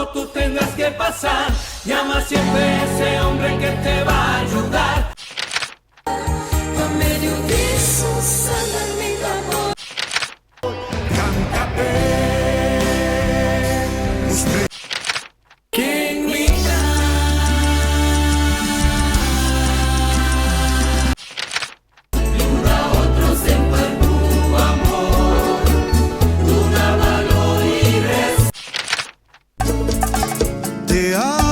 todo tú tendrás que pasar. Llama siempre a ese hombre que te va a ayudar. Por medio de su sangre, mi amor. King Lee. Te amo.